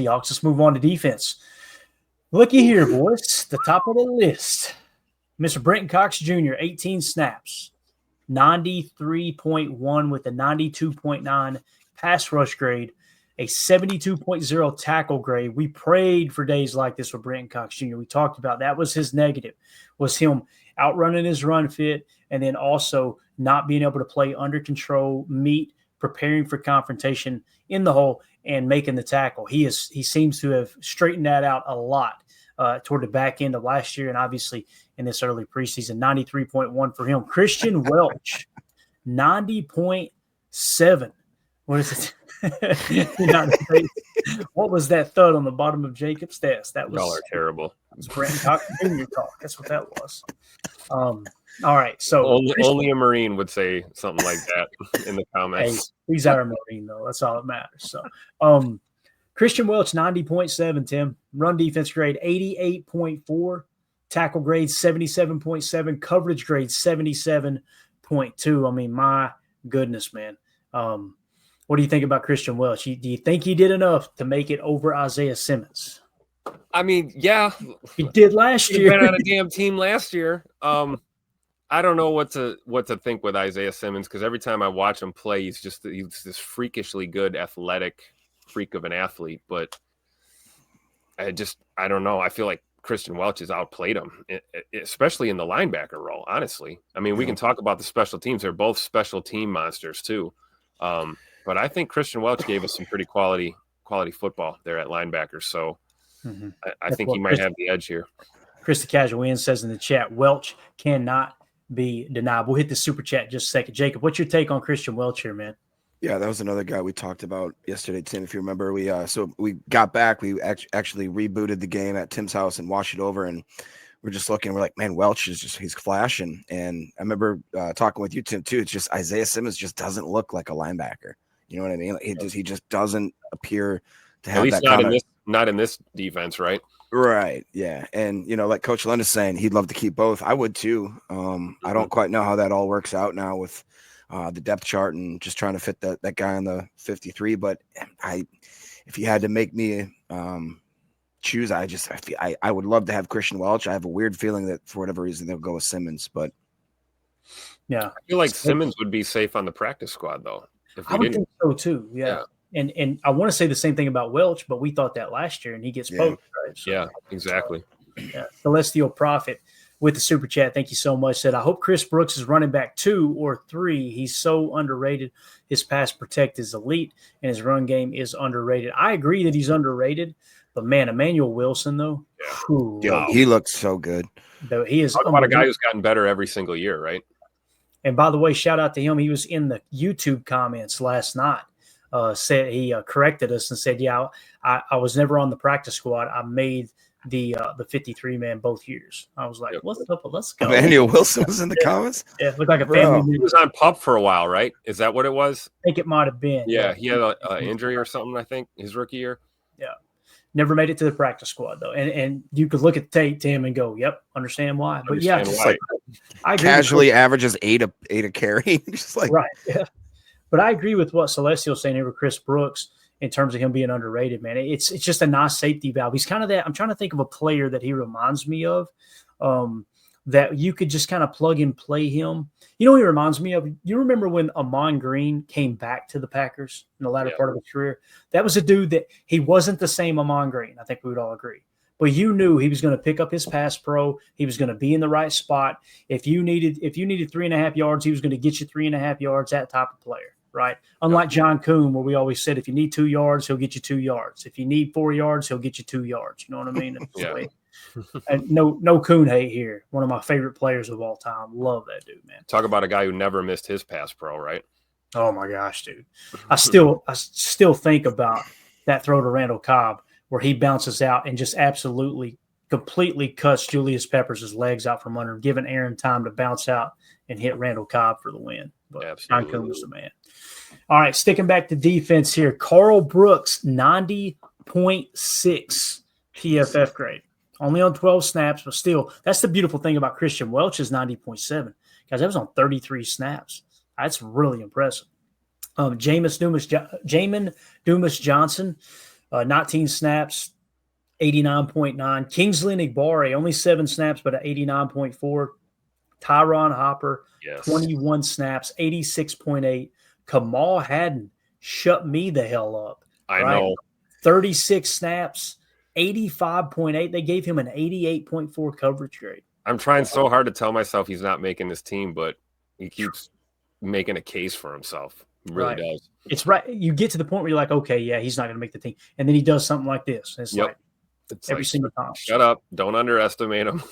Seahawks. Let's move on to defense. Looky here, boys. The top of the list. Mr. Brenton Cox Jr., 18 snaps, 93.1 with a 92.9 pass rush grade, a 72.0 tackle grade. We prayed for days like this with Brenton Cox Jr. We talked about that was his negative, was him outrunning his run fit and then also not being able to play under control, meet, preparing for confrontation in the hole and making the tackle. He seems to have straightened that out a lot toward the back end of last year and obviously in this early preseason. 93.1 for him. Christian Welch, 90.7. What is it? What was that thud on the bottom of Jacob's desk? That was y'all are terrible. That was Brenton Cox Jr. talk. That's what that was. All right, so only a Marine would say something like that in the comments. Hey, he's our Marine though. That's all that matters. So, Christian Welch, 90.7. Tim, run defense grade 88.4, tackle grade 77.7, coverage grade 77.2. I mean, my goodness, man. What do you think about Christian Welch? Do you think he did enough to make it over Isaiah Simmons? I mean, yeah, he did last year. He been on a damn team last year. I don't know what to think with Isaiah Simmons because every time I watch him play, he's this freakishly good, athletic freak of an athlete. But I don't know. I feel like Christian Welch has outplayed him, especially in the linebacker role. Honestly, I mean, we can talk about the special teams; they're both special team monsters too. But I think Christian Welch gave us some pretty quality football there at linebacker. So I think he might have the edge here. Chris the Casual Win says in the chat, Welch cannot be denied. We'll hit the super chat in just a second. Jacob, what's your take on Christian Welch here, man? Yeah, that was another guy we talked about yesterday, Tim. If you remember, we got back. We actually rebooted the game at Tim's house and watched it over, and we're just looking. We're like, man, Welch he's flashing. And I remember talking with you, Tim, too. It's just Isaiah Simmons just doesn't look like a linebacker. You know what I mean? Like, he just doesn't appear to have at least that not in this defense, right? Right. Yeah. And, like Coach Lund is saying, he'd love to keep both. I would too. I don't quite know how that all works out now with the depth chart and just trying to fit that guy on the 53. But if you had to make me choose, I would love to have Christian Welch. I have a weird feeling that for whatever reason they'll go with Simmons, but yeah, I feel like Simmons would be safe on the practice squad though. I would think so too. Yeah. And I want to say the same thing about Welch, but we thought that last year, and he gets poked. Right? So, yeah, exactly. Celestial Prophet with the super chat, thank you so much. Said, I hope Chris Brooks is running back 2 or 3. He's so underrated. His pass protect is elite, and his run game is underrated. I agree that he's underrated, but man, Emmanuel Wilson though, he looks so good. Though he is about a guy who's gotten better every single year, right? And by the way, shout out to him. He was in the YouTube comments last night. Said he corrected us and said, "Yeah, I was never on the practice squad. I made the 53-man both years." I was like, "What's up? Let's go." Emmanuel Wilson was in the comments. Yeah, looked like a family. He was on PUP for a while, right? Is that what it was? I think it might have been. Yeah, he had an injury or something. I think his rookie year. Yeah, never made it to the practice squad though, and you could look at the tape, Tim, and go, "Yep, understand why." But yeah, I casually averages 8 a carry, just like right. Yeah. But I agree with what Celestial's saying here with Chris Brooks in terms of him being underrated, man. It's just a nice safety valve. He's kind of that. I'm trying to think of a player that he reminds me of that you could just kind of plug and play him. You know what he reminds me of? You remember when Amon Green came back to the Packers in the latter part of his career? That was a dude that he wasn't the same Amon Green. I think we would all agree. But you knew he was going to pick up his pass pro. He was going to be in the right spot. If you needed 3.5 yards, he was going to get you 3.5 yards, that type of player. Right. Unlike John Kuhn, where we always said, if you need 2 yards, he'll get you 2 yards. If you need 4 yards, he'll get you 2 yards. You know what I mean? Yeah. And no Kuhn hate here. One of my favorite players of all time. Love that dude, man. Talk about a guy who never missed his pass pro, right? Oh my gosh, dude. I still think about that throw to Randall Cobb where he bounces out and just absolutely completely cuts Julius Peppers' legs out from under him, giving Aaron time to bounce out and hit Randall Cobb for the win. But John Kuhn was the man. All right, sticking back to defense here. Carl Brooks, 90.6 PFF grade. Only on 12 snaps, but still, that's the beautiful thing about Christian Welch's 90.7. Guys, that was on 33 snaps. That's really impressive. Jamin Dumas Johnson, 19 snaps, 89.9. Kingsley Nigbare, only 7 snaps, but at 89.4. Tyron Hopper, 21 snaps, 86.8. Kamal Hadden shut me the hell up. I know. 36 snaps, 85.8. They gave him an 88.4 coverage grade. I'm trying so hard to tell myself he's not making this team, but he keeps making a case for himself. He really does. It's right. You get to the point where you're like, okay, yeah, he's not going to make the team. And then he does something like this. It's like every single time. Shut up. Don't underestimate him.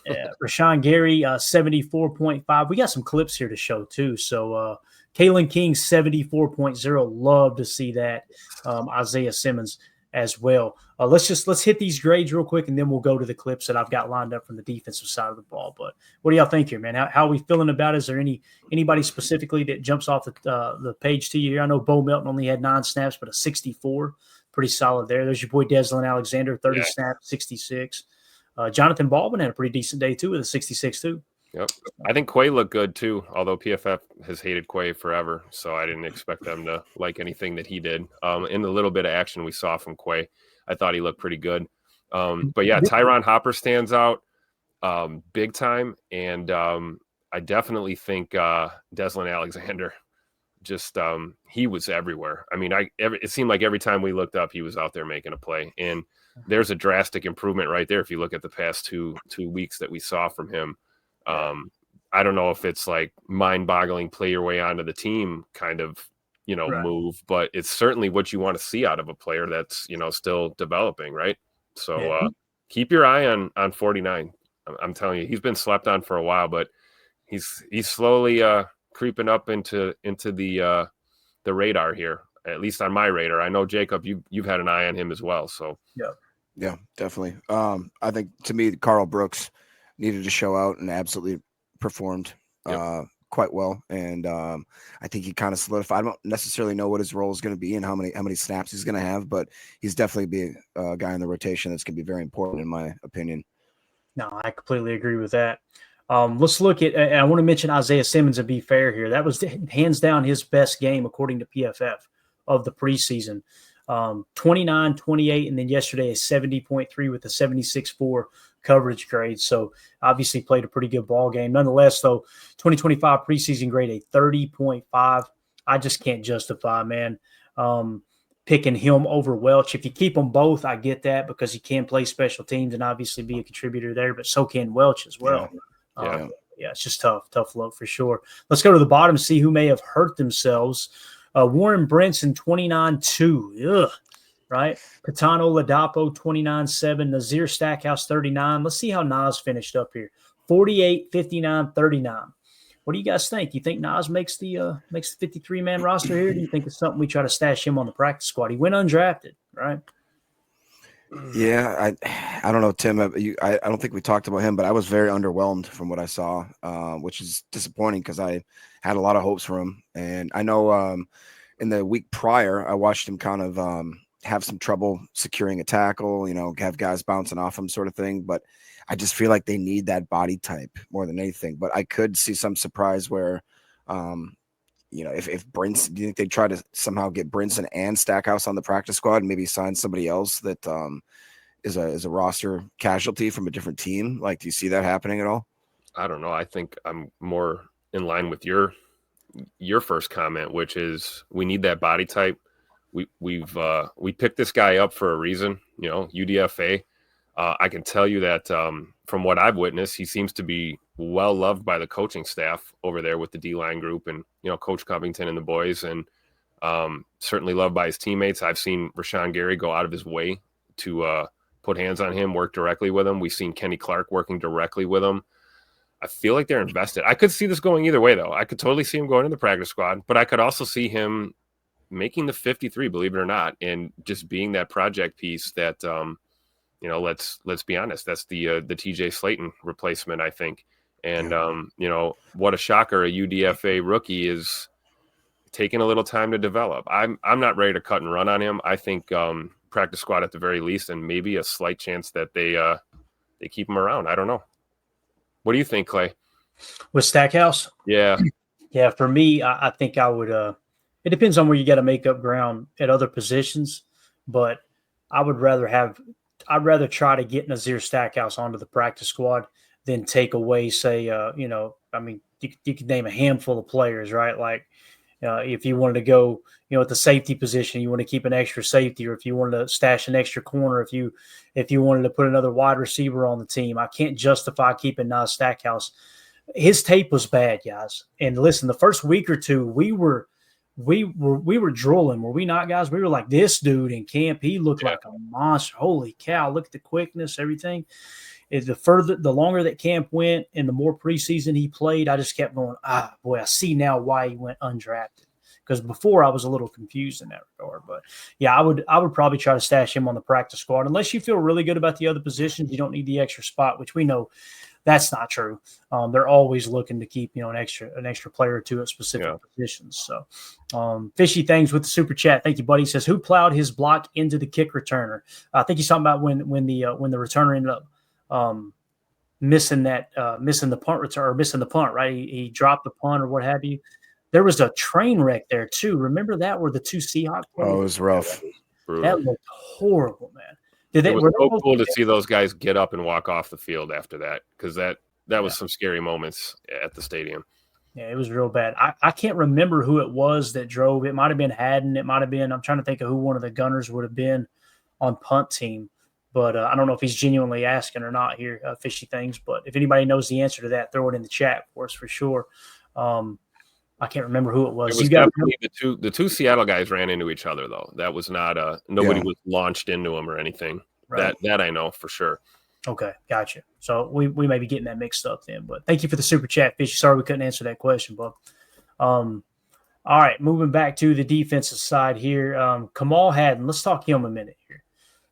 Yeah. Rashawn Gary, 74.5. We got some clips here to show too. So Kalen King, 74.0. Love to see that. Isaiah Simmons as well. Let's hit these grades real quick, and then we'll go to the clips that I've got lined up from the defensive side of the ball. But what do y'all think here, man? How are we feeling about it? Is there anybody specifically that jumps off the page to you here? I know Bo Melton only had 9 snaps, but a 64. Pretty solid there. There's your boy Deslin Alexander, 30 snaps, 66. Jonathan Baldwin had a pretty decent day too with a 66 too. Yep. I think Quay looked good too, although PFF has hated Quay forever, so I didn't expect them to like anything that he did. In the little bit of action we saw from Quay, I thought he looked pretty good. But yeah, Tyron Hopper stands out big time, and I definitely think Deslin Alexander just he was everywhere. I mean, it seemed like every time we looked up, he was out there making a play, and there's a drastic improvement right there if you look at the past two weeks that we saw from him. I don't know if it's like mind-boggling play your way onto the team kind of, move, but it's certainly what you want to see out of a player that's, still developing, right? So keep your eye on 49. I'm telling you, he's been slept on for a while, but he's slowly creeping up into the radar here, at least on my radar. I know, Jacob, you've had an eye on him as well. So yeah, definitely. I think to me, Carl Brooks needed to show out and absolutely performed quite well. And I think he kind of solidified. I don't necessarily know what his role is going to be and how many snaps he's going to have, but he's definitely be a guy in the rotation that's going to be very important in my opinion. No, I completely agree with that. Let's look at, I want to mention Isaiah Simmons and be fair here. That was hands down his best game according to PFF of the preseason. 29, 28, and then yesterday a 70.3 with a 76.4 coverage grade. So obviously played a pretty good ball game. Nonetheless, though, 2025 preseason grade a 30.5. I just can't justify, man, picking him over Welch. If you keep them both, I get that because he can play special teams and obviously be a contributor there, but so can Welch as well. Yeah, it's just tough look for sure. Let's go to the bottom and see who may have hurt themselves. Warren Brinson, 29.2. Right? Patano Ladapo, 29.7. Nazir Stackhouse, 39. Let's see how Nas finished up here. 48, 59, 39. What do you guys think? You think Nas makes the 53-man roster here? Or do you think it's something we try to stash him on the practice squad? He went undrafted, right? Yeah, I don't know, Tim. I don't think we talked about him, but I was very underwhelmed from what I saw, which is disappointing because I had a lot of hopes for him. And I know in the week prior, I watched him kind of have some trouble securing a tackle, have guys bouncing off him sort of thing. But I just feel like they need that body type more than anything. But I could see some surprise where, if Brinson, do you think they try to somehow get Brinson and Stackhouse on the practice squad and maybe sign somebody else that is a roster casualty from a different team? Like, do you see that happening at all? I don't know. I think I'm more in line with your first comment, which is we need that body type. We picked this guy up for a reason, UDFA. I can tell you that from what I've witnessed, he seems to be well loved by the coaching staff over there with the D-line group and, Coach Covington and the boys, and certainly loved by his teammates. I've seen Rashawn Gary go out of his way to put hands on him, work directly with him. We've seen Kenny Clark working directly with him. I feel like they're invested. I could see this going either way, though. I could totally see him going in the practice squad, but I could also see him making the 53, believe it or not, and just being that project piece that, let's be honest, that's the TJ Slayton replacement, I think. And, what a shocker. A UDFA rookie is taking a little time to develop. I'm not ready to cut and run on him. I think practice squad at the very least, and maybe a slight chance that they keep him around. I don't know. What do you think, Clay? With Stackhouse? Yeah. Yeah, for me, I think I would it depends on where you got to make up ground at other positions, but I'd rather try to get Nazir Stackhouse onto the practice squad than take away, say, I mean, you could name a handful of players, right? Like, if you wanted to go, at the safety position, you want to keep an extra safety, or if you wanted to stash an extra corner, if you wanted to put another wide receiver on the team, I can't justify keeping Nas Stackhouse. His tape was bad, guys. And listen, the first week or two, we were drooling, were we not, guys? We were like, this dude in camp, he looked like a monster. Holy cow! Look at the quickness, everything. The longer that camp went and the more preseason he played, I just kept going, boy, I see now why he went undrafted. Because before I was a little confused in that regard. But yeah, I would probably try to stash him on the practice squad. Unless you feel really good about the other positions, you don't need the extra spot, which we know that's not true. They're always looking to keep, an extra player or two at specific positions. So Fishy Things with the super chat. Thank you, buddy. He says, who plowed his block into the kick returner? I think he's talking about when the returner ended up missing the punt return, or missing the punt, right? He dropped the punt or what have you. There was a train wreck there too. Remember that, where the two Seahawks players? Oh, it was rough. That looked horrible, man. It was so cool to see those guys get up and walk off the field after that, because that was some scary moments at the stadium. Yeah, it was real bad. I can't remember who it was that drove. It might have been Haddon. It might have been – I'm trying to think of who one of the gunners would have been on punt team. But I don't know if he's genuinely asking or not here, Fishy Things. But if anybody knows the answer to that, throw it in the chat for us for sure. I can't remember who it was. It was definitely the two Seattle guys ran into each other, though. That was not nobody was launched into them or anything. Right. That I know for sure. Okay, gotcha. So we may be getting that mixed up then. But thank you for the super chat, Fishy. Sorry we couldn't answer that question, but all right, moving back to the defensive side here. Kamal Haddon, let's talk him a minute here.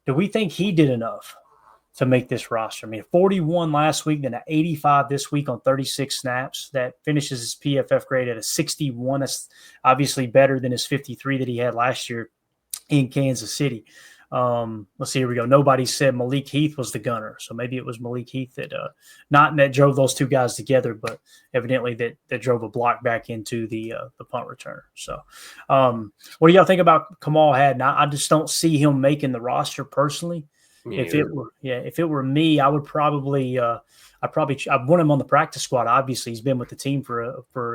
Do we think he did enough to make this roster? I mean, 41 last week, then an 85 this week on 36 snaps. That finishes his PFF grade at a 61. That's obviously better than his 53 that he had last year in Kansas City. Let's see, here we go. Nobody said Malik Heath was the gunner. So maybe it was Malik Heath that not that drove those two guys together, but evidently that drove a block back into the punt returner. So what do y'all think about Kamal Haddon? I just don't see him making the roster personally. If it were me, I would probably I'd want him on the practice squad. Obviously, he's been with the team for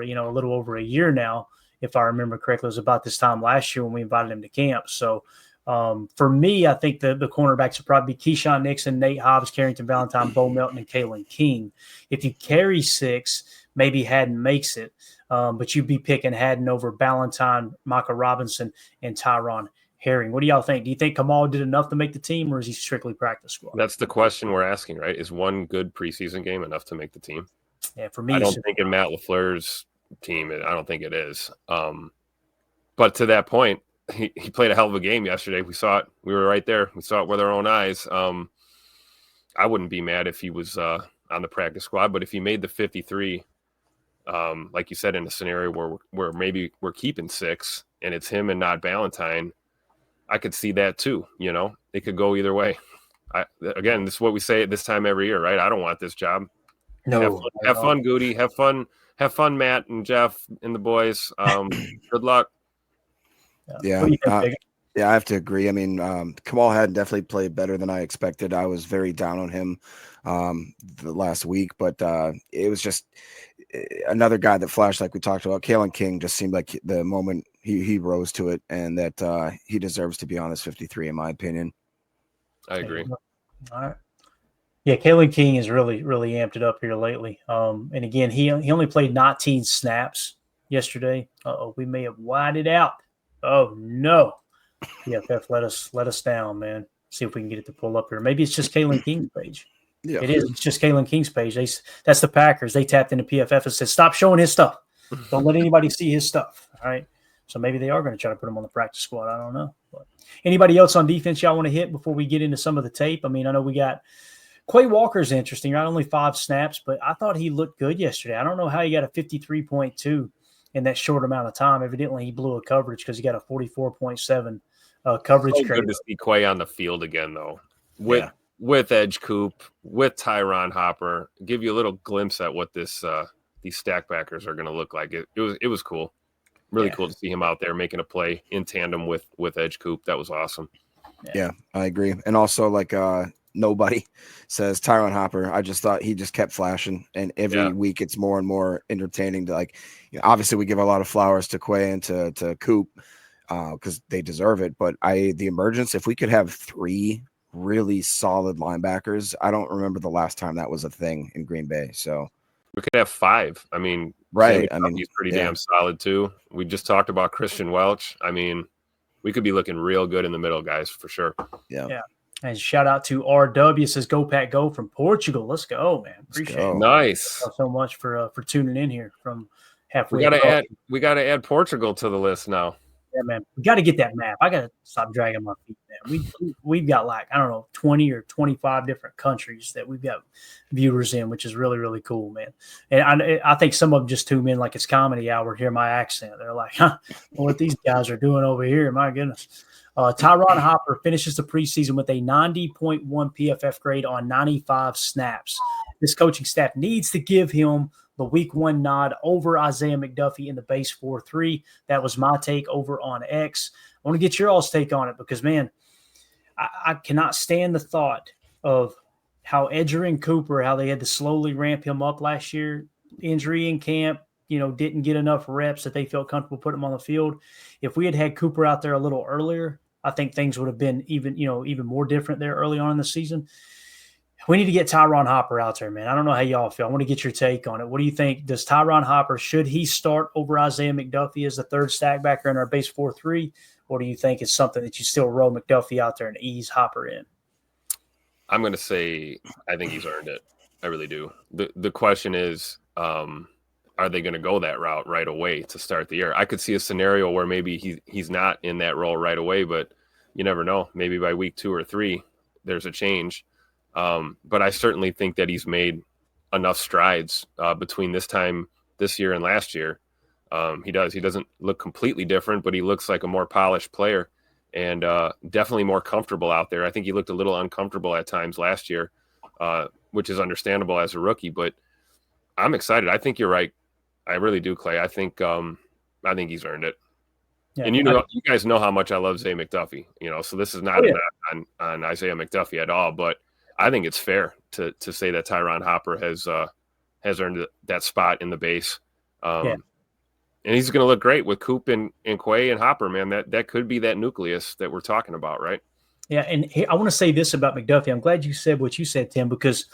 a little over a year now, if I remember correctly. It was about this time last year when we invited him to camp. So for me, I think the cornerbacks would probably be Keyshawn Nixon, Nate Hobbs, Carrington Valentine, Bo Melton, and Kalen King. If you carry 6, maybe Haddon makes it, but you'd be picking Haddon over Valentine, Micah Robinson, and Tyron Herring. What do y'all think? Do you think Kamal did enough to make the team, or is he strictly practice squad? That's the question we're asking, right? Is one good preseason game enough to make the team? Yeah, for me, I don't think in Matt LaFleur's team, I don't think it is. But to that point, he played a hell of a game yesterday. We saw it. We were right there. We saw it with our own eyes. I wouldn't be mad if he was on the practice squad, but if he made the 53, like you said, in a scenario where maybe we're keeping 6 and it's him and not Valentine, I could see that too. It could go either way. Again, this is what we say at this time every year, right? I don't want this job. No, have fun, Goody. Have fun, Matt and Jeff and the boys. Good luck. Yeah, I have to agree. I mean, Kamal Haddon definitely played better than I expected. I was very down on him the last week, but it was just another guy that flashed, like we talked about. Kalen King just seemed like the moment he rose to it, and that he deserves to be on this 53, in my opinion. I agree. All right. Yeah, Kalen King has really, really amped it up here lately. And again, he only played 19 snaps yesterday. We may have widened it out. Oh no. PFF let us down, man. See if we can get it to pull up here. Maybe it's just Kalen King's page. Yeah, it is. It's just Kalen King's page. That's the Packers. They tapped into PFF and said, "Stop showing his stuff. Don't let anybody see his stuff." All right. So maybe they are going to try to put him on the practice squad. I don't know. But anybody else on defense y'all want to hit before we get into some of the tape? I mean, I know we got Quay Walker's interesting, right? Only 5 snaps, but I thought he looked good yesterday. I don't know how he got a 53.2 in that short amount of time. Evidently, he blew a coverage because he got a 44.7 coverage. So good to see Quay on the field again, though. With Edge Coop, with Tyron Hopper, give you a little glimpse at what these stack backers are going to look like. It was cool. Really cool to see him out there making a play in tandem with Edge Coop. That was awesome. Yeah, I agree. And also, like, nobody says Tyron Hopper. I just thought he just kept flashing, and every week it's more and more entertaining to, like, obviously we give a lot of flowers to Quay and to Coop because they deserve it. But the emergence, if we could have 3 really solid linebackers, I don't remember the last time that was a thing in Green Bay. So we could have 5. I mean, right. He's pretty damn solid too. We just talked about Christian Welch. I mean, we could be looking real good in the middle, guys, for sure. Yeah. And shout out to RW, says Go Pack Go from Portugal. Let's go, man. Appreciate it. Nice. Thank you so much for tuning in here from halfway. We gotta add Portugal to the list now. Yeah, man. We got to get that map. I got to stop dragging my feet, man. We've got, like, I don't know, 20 or 25 different countries that we've got viewers in, which is really, really cool, man. And I think some of them just tune in like it's comedy hour, hear my accent. They're like, what these guys are doing over here. My goodness. Tyron Hopper finishes the preseason with a 90.1 PFF grade on 95 snaps. This coaching staff needs to give him the week 1 nod over Isaiah McDuffie in the base 4-3. That was my take over on X. I want to get your all's take on it because, man, I cannot stand the thought of how Edger and Cooper, how they had to slowly ramp him up last year. Injury in camp, didn't get enough reps that they felt comfortable putting him on the field. If we had had Cooper out there a little earlier, I think things would have been even more different there early on in the season. We need to get Tyron Hopper out there, man. I don't know how y'all feel. I want to get your take on it. What do you think? Does Tyron Hopper, should he start over Isaiah McDuffie as the third stack backer in our base 4-3? Or do you think it's something that you still roll McDuffie out there and ease Hopper in? I'm going to say I think he's earned it. I really do. The question is, are they going to go that route right away to start the year? I could see a scenario where maybe he's not in that role right away, but you never know. Maybe by week 2 or 3, there's a change. But I certainly think that he's made enough strides between this time this year and last year. He does. He doesn't look completely different, but he looks like a more polished player and definitely more comfortable out there. I think he looked a little uncomfortable at times last year, which is understandable as a rookie. But I'm excited. I think you're right. I really do, Clay. I think he's earned it. Yeah, and you guys know how much I love Zay McDuffie. So this is not on Isaiah McDuffie at all, but I think it's fair to say that Tyron Hopper has earned that spot in the base. And he's going to look great with Coop and Quay and Hopper, man. That could be that nucleus that we're talking about, right? Yeah, and I want to say this about McDuffie. I'm glad you said what you said, Tim, because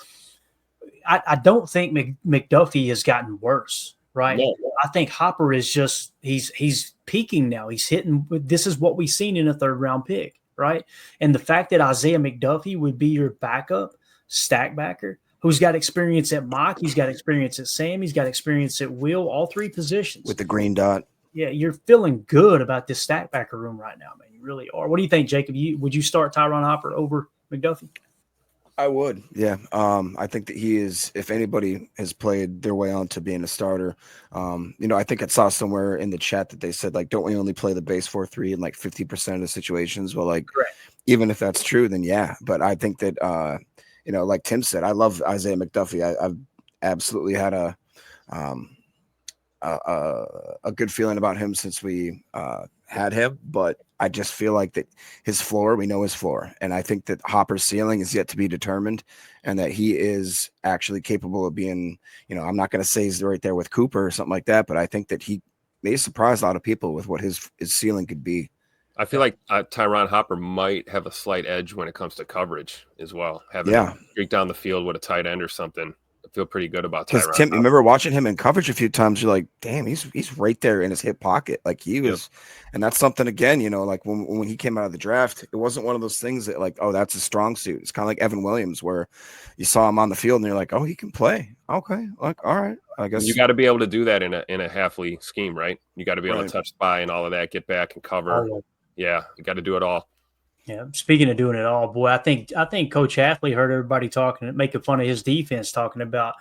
I don't think McDuffie has gotten worse, right? No. I think Hopper is just he's peaking now. He's hitting. This is what we've seen in a third-round pick, right? And the fact that Isaiah McDuffie would be your backup stack backer, who's got experience at mock, he's got experience at Sam, he's got experience at Will, all 3 positions. With the green dot. Yeah, you're feeling good about this stack backer room right now, man. You really are. What do you think, Jacob? Would you start Tyron Hopper over McDuffie? I would, yeah. I think that he is, if anybody has played their way on to being a starter, I think I saw somewhere in the chat that they said, like, don't we only play the base 4-3 in like 50% of the situations? Well, like, correct. Even if that's true, then yeah. But I think that, like Tim said, I love Isaiah McDuffie. I've absolutely had a good feeling about him since we had him, but I just feel like that his floor, we know his floor. And I think that Hopper's ceiling is yet to be determined and that he is actually capable of being, I'm not going to say he's right there with Cooper or something like that, but I think that he may surprise a lot of people with what his ceiling could be. I feel like Tyron Hopper might have a slight edge when it comes to coverage as well. Having a streak down the field with a tight end or something. I feel pretty good about Tyron. Because Tim, you remember watching him in coverage a few times, you're like, damn, he's right there in his hip pocket. Like he was, and that's something again, like when he came out of the draft, it wasn't one of those things that like, oh, that's a strong suit. It's kind of like Evan Williams, where you saw him on the field and you're like, oh, he can play. Okay, like all right, I guess you got to be able to do that in a halfly scheme, right? You got to be able to touch spy and all of that, get back and cover. Yeah, you got to do it all. Yeah, speaking of doing it all, boy, I think Coach Hafley heard everybody making fun of his defense, talking about,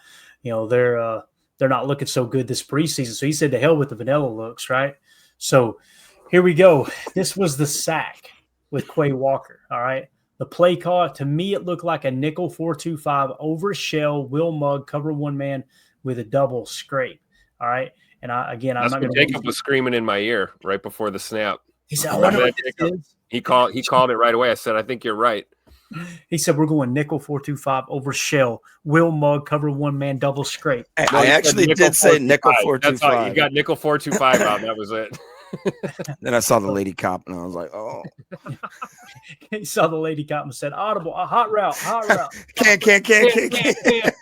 they're not looking so good this preseason. So he said, to hell with the vanilla looks, right? So here we go. This was the sack with Quay Walker, all right? The play call, to me, it looked like a nickel 4-2-5 over shell, Will Mugg, cover one man with a double scrape, all right? And I'm not going to – Jacob was screaming in my ear right before the snap. He said, I wonder what this is. He called it right away. I said, I think you're right. He said, we're going nickel 4-2-5 over shell. Will Mug cover one man double scrape. I actually did say nickel 4-2-5. That's all. You got nickel 4-2-5 out. That was it. Then I saw the lady cop and I was like, oh. He saw the lady cop and said, audible, a hot route. Can't.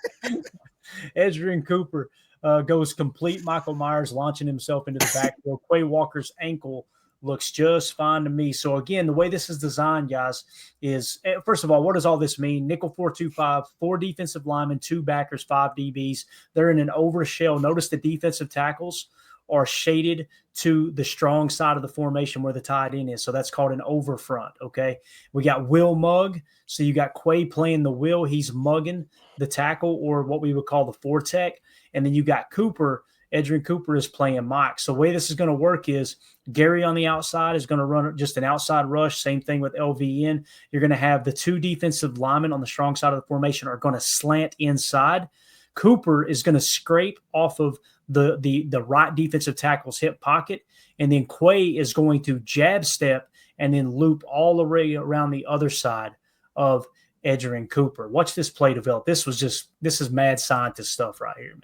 Adrian Cooper goes complete Michael Myers, launching himself into the backfield. Quay Walker's ankle looks just fine to me. So, again, the way this is designed, guys, is, first of all, what does all this mean? Nickel 4-2-5, 4 defensive linemen, 2 backers, 5 DBs. They're in an over shell. Notice the defensive tackles are shaded to the strong side of the formation where the tight end is. So that's called an over front, okay? We got Will Mug. So you got Quay playing the Will. He's mugging the tackle, or what we would call the 4-tech. And then you got Cooper. Adrian Cooper is playing Mike. So the way this is going to work is Gary on the outside is going to run just an outside rush. Same thing with LVN. You're going to have the 2 defensive linemen on the strong side of the formation are going to slant inside. Cooper is going to scrape off of the right defensive tackle's hip pocket. And then Quay is going to jab step and then loop all the way around the other side of Adrian Cooper. Watch this play develop. This is mad scientist stuff right here, man.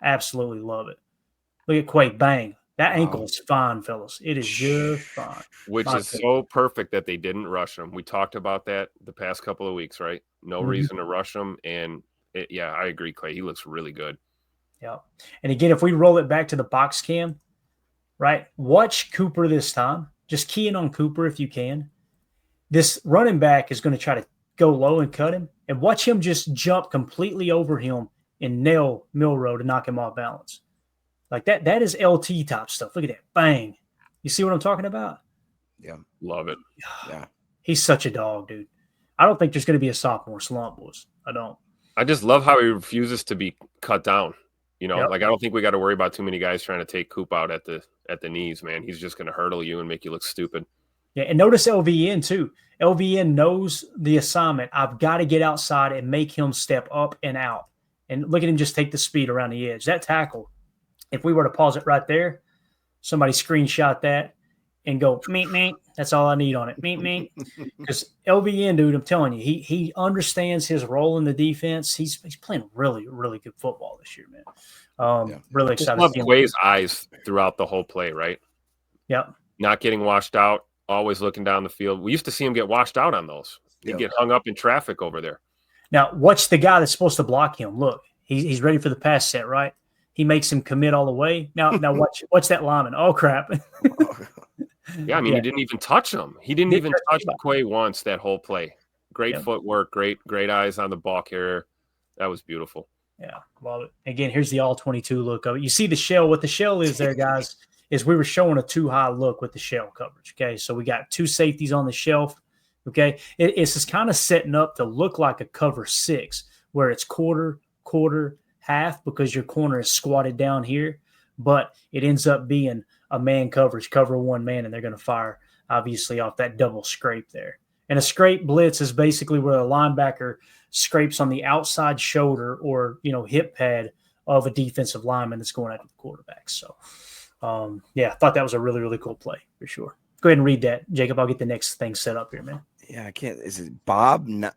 Absolutely love it. Look at Quay. Bang. That ankle is fine, fellas. It is just fine. Which is so perfect that they didn't rush him. We talked about that the past couple of weeks, right? No reason to rush him. And, I agree, Clay. He looks really good. Yeah. And, again, if we roll it back to the box cam, right, watch Cooper this time. Just key in on Cooper if you can. This running back is going to try to go low and cut him. And watch him just jump completely over him and nail Milrow to knock him off balance. Like that is LT type stuff. Look at that. Bang. You see what I'm talking about? Yeah. Love it. Yeah. He's such a dog, dude. I don't think there's going to be a sophomore slump, boys. I don't. I just love how he refuses to be cut down. Like I don't think we got to worry about too many guys trying to take Coop out at the knees, man. He's just going to hurdle you and make you look stupid. Yeah, and notice LVN too. LVN knows the assignment. I've got to get outside and make him step up and out. And look at him just take the speed around the edge. That tackle, if we were to pause it right there, somebody screenshot that and go, meet. That's all I need on it. Meet. Because LVN, dude, I'm telling you, he understands his role in the defense. He's playing really, really good football this year, man. Really excited. Just love Quay's eyes throughout the whole play, right? Yep. Not getting washed out, always looking down the field. We used to see him get washed out on those. He'd get hung up in traffic over there. Now, watch the guy that's supposed to block him. Look, he's ready for the pass set, right? He makes him commit all the way. Now watch that lineman. Oh, crap. Yeah, I mean, he didn't even touch him. He didn't even touch Quay once that whole play. Great footwork, great eyes on the ball carrier. That was beautiful. Yeah, love it. Again, here's the all-22 look of it. You see the shell. What the shell is there, guys, is we were showing a too-high look with the shell coverage, okay? So we got 2 safeties on the shelf. Okay, it's just kind of setting up to look like a cover 6, where it's quarter, half, because your corner is squatted down here, but it ends up being a man coverage, cover 1 man, and they're going to fire, obviously, off that double scrape there. And a scrape blitz is basically where a linebacker scrapes on the outside shoulder or, hip pad of a defensive lineman that's going after the quarterback. So, I thought that was a really, really cool play for sure. Go ahead and read that, Jacob. I'll get the next thing set up here, man. Yeah, I can't. Is it Bob Noxious?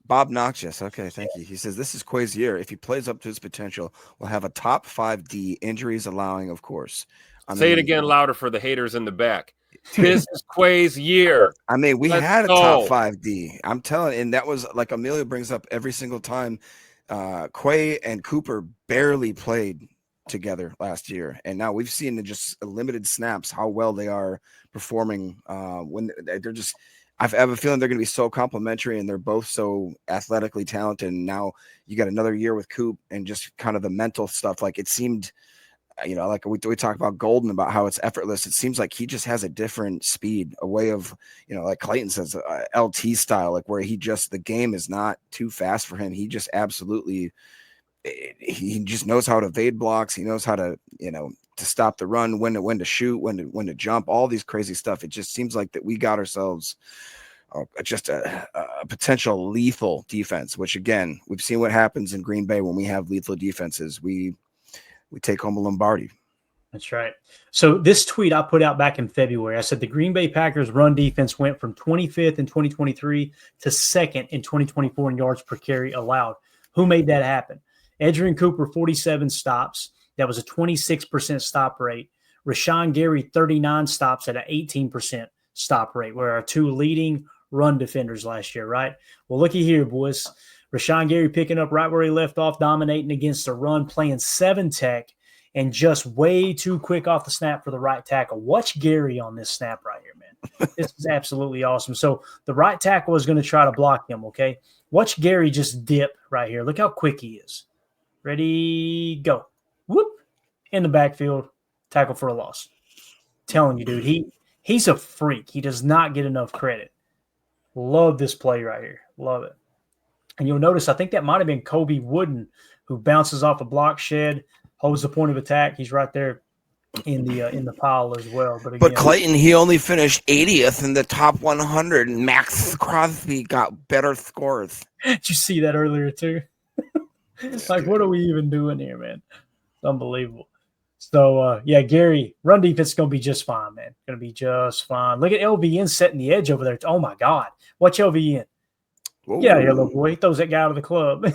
Bob Noxious. Okay, thank you. He says, this is Quay's year. If he plays up to his potential, we'll have a top 5 D, injuries allowing, of course. Say it again louder for the haters in the back. This is Quay's year. I mean, we had a top 5 D. I'm telling, and that was like Amelia brings up every single time. Quay and Cooper barely played together last year, and now we've seen in just limited snaps how well they are performing when they're just. I have a feeling they're going to be so complimentary, and they're both so athletically talented. And now you got another year with Coop and just kind of the mental stuff. Like it seemed, like we talk about Golden, about how it's effortless. It seems like he just has a different speed, a way of, like Clayton says, LT style, like where the game is not too fast for him. He just absolutely, he just knows how to evade blocks. He knows how to, to stop the run, when to shoot, when to jump, all these crazy stuff. It just seems like that we got ourselves just a potential lethal defense, which again, we've seen what happens in Green Bay when we have lethal defenses. We take home a Lombardi. That's right. So this tweet I put out back in February, I said the Green Bay Packers run defense went from 25th in 2023 to 2nd in 2024 in yards per carry allowed. Who made that happen? Edgerrin Cooper, 47 stops. That was a 26% stop rate. Rashawn Gary, 39 stops at an 18% stop rate, were our two leading run defenders last year, right? Well, looky here, boys. Rashawn Gary picking up right where he left off, dominating against the run, playing 7-tech, and just way too quick off the snap for the right tackle. Watch Gary on this snap right here, man. This is absolutely awesome. So the right tackle is going to try to block him, okay? Watch Gary just dip right here. Look how quick he is. Ready, go. Whoop. In the backfield, tackle for a loss. Telling you, dude, he's a freak. He does not get enough credit. Love this play right here. Love it. And you'll notice, I think that might have been Kobe Wooden who bounces off a block shed, holds the point of attack. He's right there in the pile as well. But, again, but Clayton, he only finished 80th in the top 100, and Max Crosby got better scores. Did you see that earlier too? Like, what are we even doing here, man? It's unbelievable. So, Gary, run defense is going to be just fine, man. Going to be just fine. Look at LVN setting the edge over there. Oh, my God. Watch LVN. Whoa. Get out of here, little boy. He throws that guy out of the club.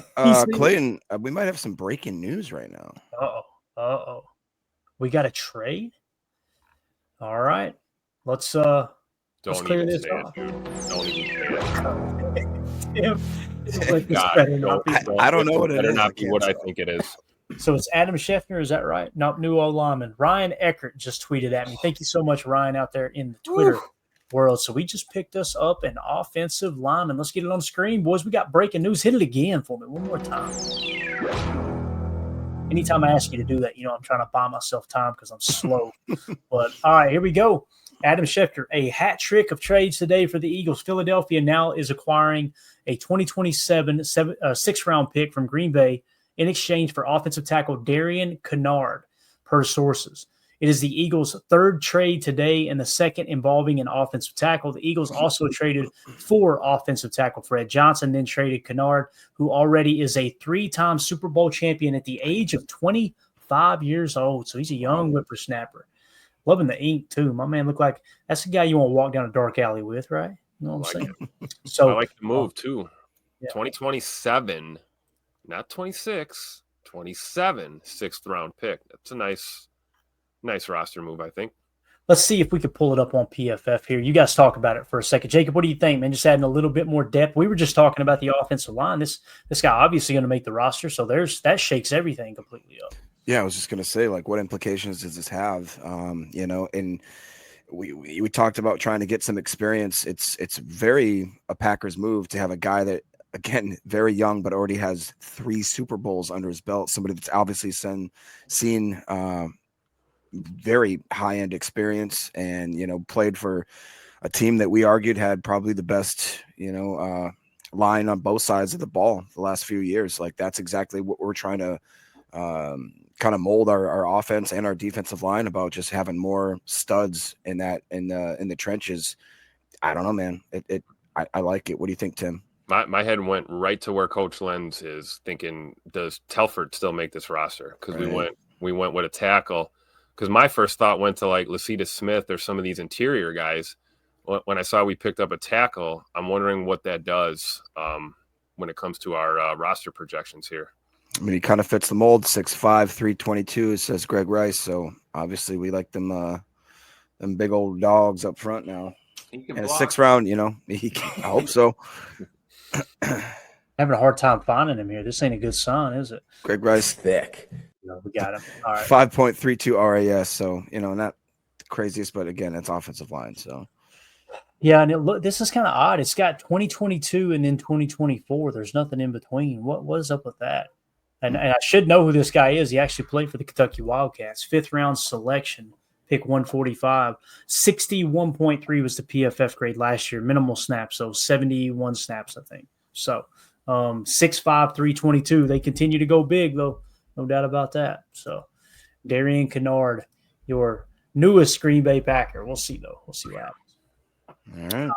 Clayton, we might have some breaking news right now. Uh-oh. We got a trade? All right. Let's clear this off. Don't even say it. I don't know what it is. Better not be what I think it is. So it's Adam Scheffner, is that right? Nope, new old lineman. Ryan Eckert just tweeted at me. Thank you so much, Ryan, out there in the Twitter world. So we just picked us up an offensive lineman. Let's get it on screen, boys. We got breaking news. Hit it again for me one more time. Anytime I ask you to do that, I'm trying to buy myself time because I'm slow. But all right, here we go. Adam Schefter, a hat trick of trades today for the Eagles. Philadelphia now is acquiring a 2027 sixth-round pick from Green Bay in exchange for offensive tackle Darian Kennard, per sources. It is the Eagles' third trade today and the second involving an offensive tackle. The Eagles also traded for offensive tackle Fred Johnson, then traded Kennard, who already is a 3-time Super Bowl champion at the age of 25 years old. So he's a young whippersnapper. Loving the ink, too. My man looked like that's the guy you want to walk down a dark alley with, right? You know what I'm saying? So I like the move, too. Yeah. 2027, not 26, 27, sixth-round pick. That's a nice roster move, I think. Let's see if we could pull it up on PFF here. You guys talk about it for a second. Jacob, what do you think, man? Just adding a little bit more depth. We were just talking about the offensive line. This guy obviously going to make the roster, so that shakes everything completely up. Yeah, I was just going to say, like, what implications does this have? And we talked about trying to get some experience. It's very a Packers move to have a guy that, again, very young, but already has 3 Super Bowls under his belt. Somebody that's obviously seen very high-end experience and, played for a team that we argued had probably the best, line on both sides of the ball the last few years. Like, that's exactly what we're trying to kind of mold our offense and our defensive line about, just having more studs in the trenches. I don't know, man. I like it. What do you think, Tim? My head went right to where Coach Lenz is thinking, does Telford still make this roster? Because we went with a tackle. Because my first thought went to like Lacita Smith or some of these interior guys. When I saw we picked up a tackle, I'm wondering what that does when it comes to our roster projections here. I mean, he kind of fits the mold, 6'5", 322, says Greg Rice. So obviously we like them big old dogs up front now. And a 6th round, I hope so. Having a hard time finding him here. This ain't a good sign, is it? Greg Rice, thick. We got him. All right. 5.32 RAS. So, not the craziest, but again, it's offensive line. So, yeah. And this is kind of odd. It's got 2022 and then 2024. There's nothing in between. What is up with that? And I should know who this guy is. He actually played for the Kentucky Wildcats. 5th round selection, pick 145. 61.3 was the PFF grade last year. Minimal snaps, so 71 snaps, I think. So 6'5", 322. They continue to go big, though. No doubt about that. So Darian Kennard, your newest Green Bay Packer. We'll see, though. We'll see what happens. All right.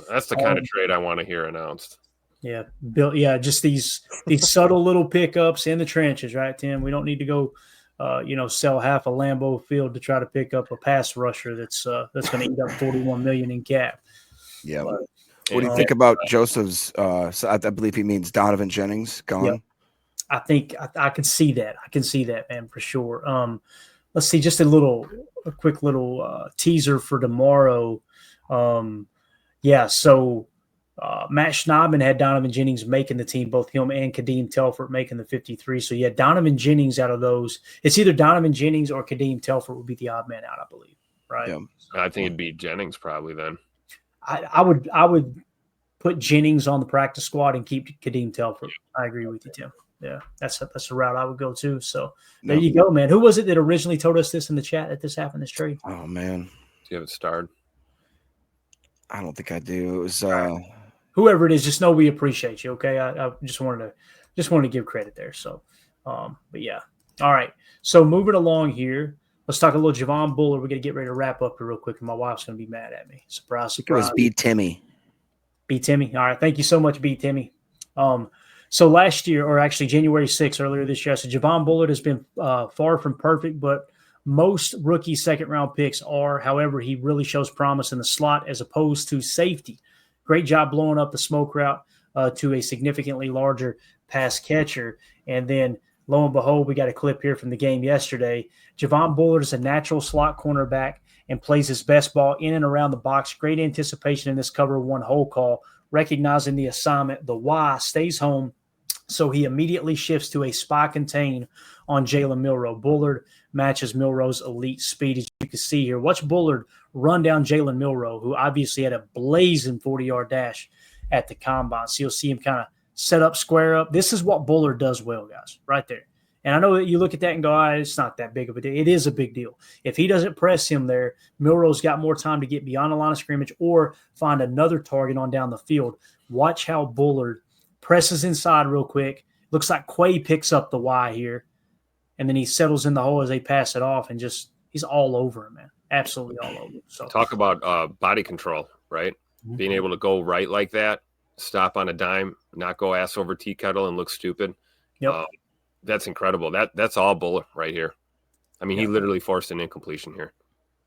That's the kind of trade I want to hear announced. Yeah, Bill. Yeah, just these subtle little pickups in the trenches, right, Tim? We don't need to go sell half a Lambeau Field to try to pick up a pass rusher that's going to eat up $41 million in cap. Yeah. But, what do you think about Joseph's? I believe he means Donovan Jennings gone. Yep. I think I can see that. I can see that, man, for sure. Let's see, just a quick little teaser for tomorrow. So Matt Schneidman had Donovan Jennings making the team, both him and Kadeem Telford making the 53. So, yeah, Donovan Jennings out of those. It's either Donovan Jennings or Kadeem Telford would be the odd man out, I believe. Right? Yeah. I think it'd be Jennings probably then. I would put Jennings on the practice squad and keep Kadeem Telford. I agree with you, Tim. Yeah, that's the route I would go to. So there you go, man. Who was it that originally told us this in the chat that this happened, this trade? Oh, man. Do you have it starred? I don't think I do. It was whoever it is. Just know we appreciate you. Okay, I just wanted to give credit there. So, but yeah, all right. So moving along here, let's talk a little Javon Bullard. We're gonna get ready to wrap up here real quick, and my wife's gonna be mad at me. Surprise, surprise. It was B. Timmy. B. Timmy. All right, thank you so much, B. Timmy. So last year, or actually January 6th, earlier this year, I said Javon Bullard has been far from perfect, but most rookie second-round picks are. However, he really shows promise in the slot as opposed to safety. Great job blowing up the smoke route to a significantly larger pass catcher. And then, lo and behold, we got a clip here from the game yesterday. Javon Bullard is a natural slot cornerback and plays his best ball in and around the box. Great anticipation in this cover one hole call. Recognizing the assignment, the Y stays home. So he immediately shifts to a spy contain on Jalen Milroe. Bullard matches Milroe's elite speed, as you can see here. Watch Bullard run down Jalen Milroe, who obviously had a blazing 40-yard dash at the combine. So you'll see him kind of set up, square up. This is what Bullard does well, guys, right there. And I know that you look at that and go, it's not that big of a deal. It is a big deal. If he doesn't press him there, Milroe's got more time to get beyond the line of scrimmage or find another target on down the field. Watch how Bullard presses inside real quick. Looks like Quay picks up the Y here. And then he settles in the hole as they pass it off and he's all over him, man. Absolutely all over him. So talk about body control, right? Mm-hmm. Being able to go right like that, stop on a dime, not go ass over tea kettle and look stupid. Yep. That's incredible. That's all Bullard right here. I mean, he literally forced an incompletion here.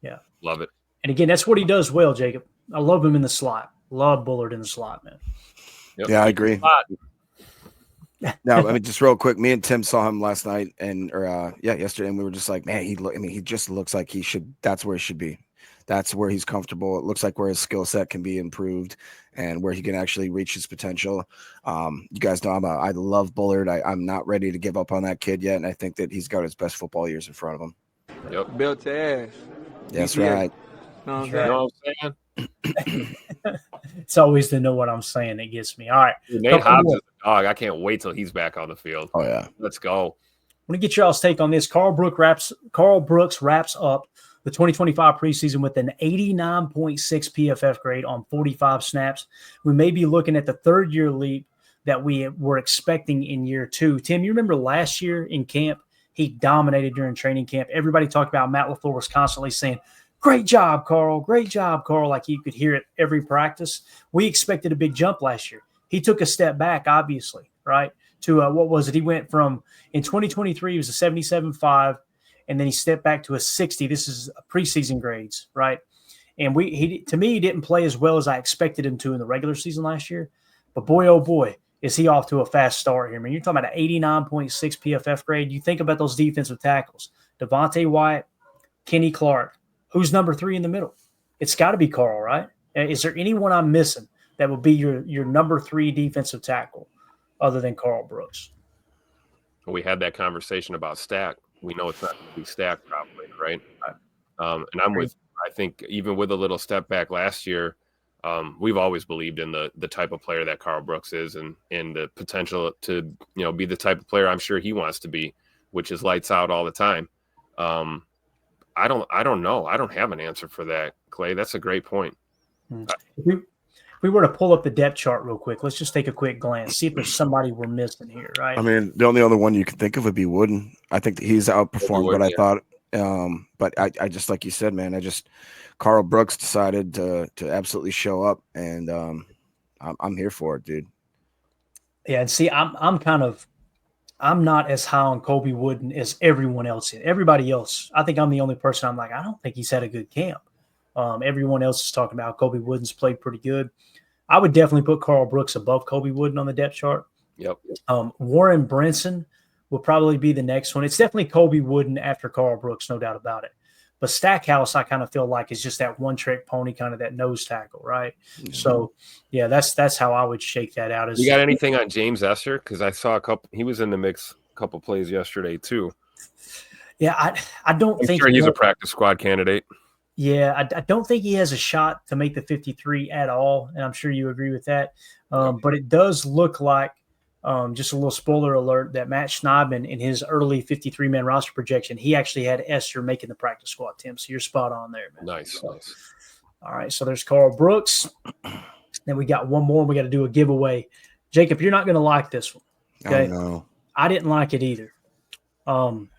Yeah. Love it. And again, that's what he does well, Jacob. I love him in the slot. Love Bullard in the slot, man. Yep. Yeah, I agree. No, I mean, just real quick, me and Tim saw him last night yesterday, and we were just like, man, he just looks like that's where he should be. That's where he's comfortable. It looks like where his skill set can be improved and where he can actually reach his potential. You guys know I love Bullard. I'm not ready to give up on that kid yet, and I think that he's got his best football years in front of him. Yep. Built to ass. That's right. Know what I'm saying? It's always the know what I'm saying that gets me. All right. Nate Hobbs is a dog. I can't wait till he's back on the field. Oh, yeah. Let's go. I'm going to get y'all's take on this. Carl Brooks wraps up the 2025 preseason with an 89.6 PFF grade on 45 snaps. We may be looking at the third-year leap that we were expecting in year two. Tim, you remember last year in camp, he dominated during training camp. Everybody talked about Matt LaFleur was constantly saying, great job, Carl. Great job, Carl. Like you could hear it every practice. We expected a big jump last year. He took a step back, obviously, right? To what was it? He went from in 2023, he was a 77.5, and then he stepped back to a 60. This is preseason grades, right? And to me, he didn't play as well as I expected him to in the regular season last year. But boy, oh boy, is he off to a fast start here. I mean, you're talking about an 89.6 PFF grade. You think about those defensive tackles: Devontae Wyatt, Kenny Clark. Who's number 3 in the middle? It's got to be Carl, right? Is there anyone I'm missing that would be your number 3 defensive tackle other than Carl Brooks? We had that conversation about Stack. We know it's not going to be Stack probably, right? And I'm with. I think even with a little step back last year, we've always believed in the type of player that Carl Brooks is, and the potential to be the type of player I'm sure he wants to be, which is lights out all the time. I don't know. I don't have an answer for that, Clay. That's a great point. If we were to pull up the depth chart real quick, let's just take a quick glance, see if there's somebody we're missing here, right? I mean, the only other one you could think of would be Wooden. I think that he's outperformed what I thought. But I just, like you said, man, Carl Brooks decided to absolutely show up, and I'm here for it, dude. Yeah, and see, I'm kind of I'm not as high on Colby Wooden as everyone else is. Everybody else, I think I'm the only person I'm like, I don't think he's had a good camp. Everyone else is talking about Colby Wooden's played pretty good. I would definitely put Carl Brooks above Colby Wooden on the depth chart. Yep. Warren Brinson will probably be the next one. It's definitely Colby Wooden after Carl Brooks, no doubt about it. But Stackhouse, I kind of feel like is just that one-trick pony, kind of that nose tackle, right? Mm-hmm. So, yeah, that's how I would shake that out. You got anything on James Esser? Because I saw a couple. He was in the mix a couple plays yesterday too. Yeah, I don't think sure he's a practice squad candidate. Yeah, I don't think he has a shot to make the 53 at all, and I'm sure you agree with that. But it does look like, just a little spoiler alert, that Matt Schneidman in his early 53-man roster projection, he actually had Esther making the practice squad, Tim. So you're spot on there, man. Nice. All right, so there's Carl Brooks. Then we got one more. We got to do a giveaway. Jacob, you're not going to like this one. Okay? Oh, no. I didn't like it either.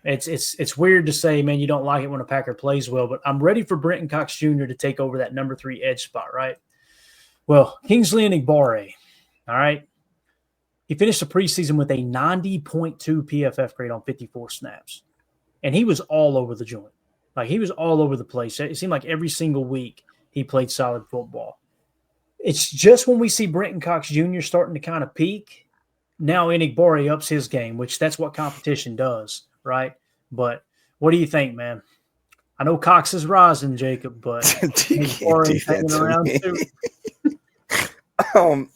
It's weird to say, man, you don't like it when a Packer plays well, but I'm ready for Brenton Cox Jr. to take over that number 3 edge spot, right? Well, Kingsley Enagbare, all right. He finished the preseason with a 90.2 PFF grade on 54 snaps, and he was all over the joint. Like, he was all over the place. It seemed like every single week he played solid football. It's just when we see Brenton Cox Jr. starting to kind of peak, now Enagbare ups his game, which that's what competition does, right? But what do you think, man? I know Cox is rising, Jacob, but Enagbare hanging around too. Man,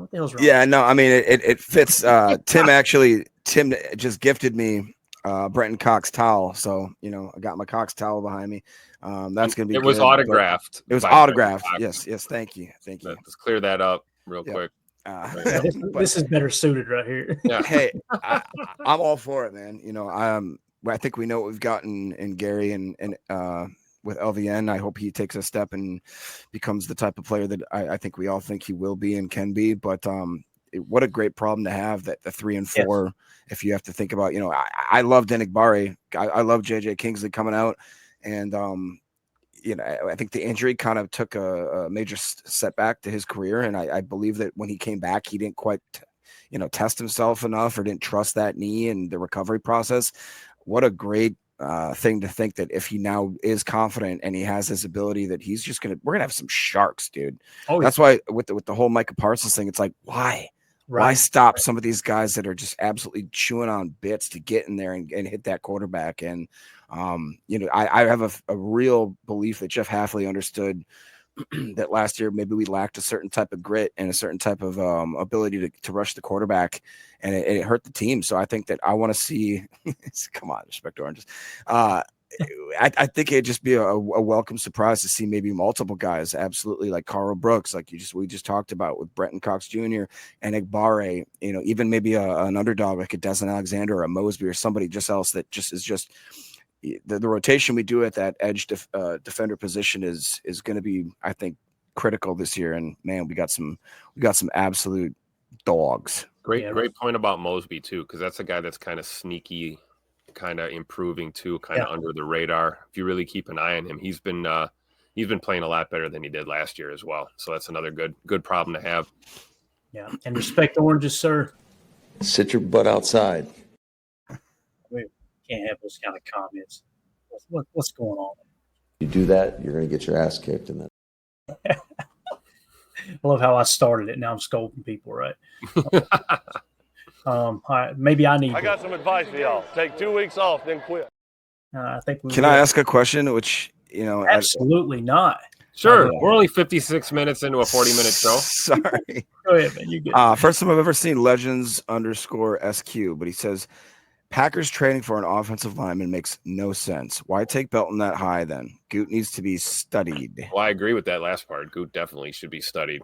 what the hell's wrong? Yeah, no, I mean it fits. Tim just gifted me Brenton Cox towel, so I got my Cox towel behind me. That's gonna be. It was autographed. It was autographed. Yes, thank you. Let's clear that up real quick. This is better suited right here. Yeah. Hey, I'm all for it, man. I think we know what we've gotten in Gary and with LVN. I hope he takes a step and becomes the type of player that I think we all think he will be and can be. But what a great problem to have, that the 3 and 4. Yes. If you have to think about, I loved Enagbare. I love JJ Kingsley coming out, and I think the injury kind of took a major setback to his career, and I believe that when he came back, he didn't quite test himself enough, or didn't trust that knee and the recovery process. What a great thing to think that if he now is confident and he has his ability, that he's just we're gonna have some sharks, dude. Oh, that's why with the whole Micah Parsons thing, it's like, why stop some of these guys that are just absolutely chewing on bits to get in there and hit that quarterback? And I have a real belief that Jeff Hafley understood that last year maybe we lacked a certain type of grit and a certain type of ability to rush the quarterback, and it hurt the team. So I think that I want to see come on, respect oranges. I think it'd just be a welcome surprise to see maybe multiple guys, absolutely, like Carl Brooks, like we just talked about, with Brenton Cox Jr. and Enagbare, even maybe an underdog like a Desmond Alexander or a Mosby or somebody just else that just is just the rotation we do at that edge defender position is going to be, I think, critical this year. And man, we got some absolute dogs. Great point about Mosby too, because that's a guy that's kind of sneaky, kind of improving too, kind of under the radar. If you really keep an eye on him, he's been playing a lot better than he did last year as well. So that's another good problem to have. Yeah, and respect the oranges, sir. Sit your butt outside. We can't have those kind of comments. What's going on? You do that, you're going to get your ass kicked. And then I love how I started it. Now I'm scolding people, right? All right, maybe I got some advice for y'all. Take 2 weeks off, then quit. I think. Can I ask a question? Which absolutely not. Sure. We're only 56 minutes into a 40-minute show. Sorry. Go ahead, man. You good? First time I've ever seen Legends_SQ, but he says Packers trading for an offensive lineman makes no sense. Why take Belton that high then? Goot needs to be studied. Well, I agree with that last part. Goot definitely should be studied.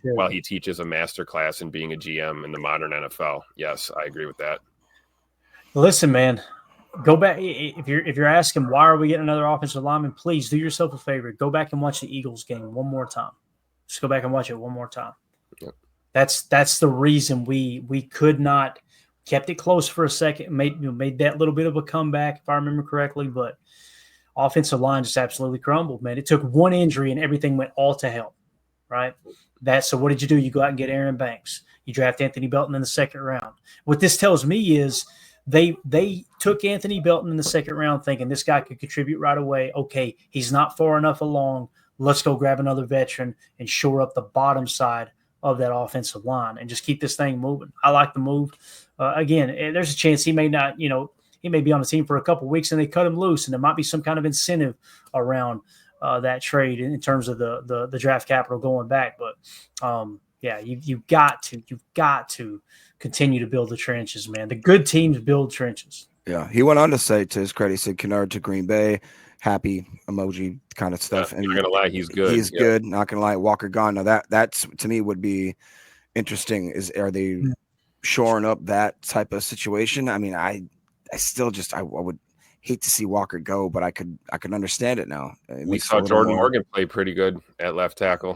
While he teaches a master class in being a GM in the modern NFL. Yes, I agree with that. Listen, man, go back. If you're asking why are we getting another offensive lineman, please do yourself a favor. Go back and watch the Eagles game one more time. Just go back and watch it one more time. Yep. That's the reason we could not. Kept it close for a second, made that little bit of a comeback, if I remember correctly, but offensive line just absolutely crumbled, man. It took one injury and everything went all to hell, right? So what did you do? You go out and get Aaron Banks. You draft Anthony Belton in the second round. What this tells me is they took Anthony Belton in the second round thinking this guy could contribute right away. Okay, he's not far enough along. Let's go grab another veteran and shore up the bottom side of that offensive line and just keep this thing moving. I like the move. Again, there's a chance he may not, he may be on the team for a couple of weeks and they cut him loose, and there might be some kind of incentive around that trade in terms of the draft capital going back. But you've got to continue to build the trenches, man. The good teams build trenches. Yeah, he went on to say, to his credit, he said Kennard to Green Bay, happy emoji kind of stuff. And not gonna lie, he's good. He's good. Not gonna lie, Walker gone. Now that's to me would be interesting. Are they shoring up that type of situation? I mean, I still just I would hate to see Walker go, but I could understand it now. We saw Jordan Morgan play pretty good at left tackle.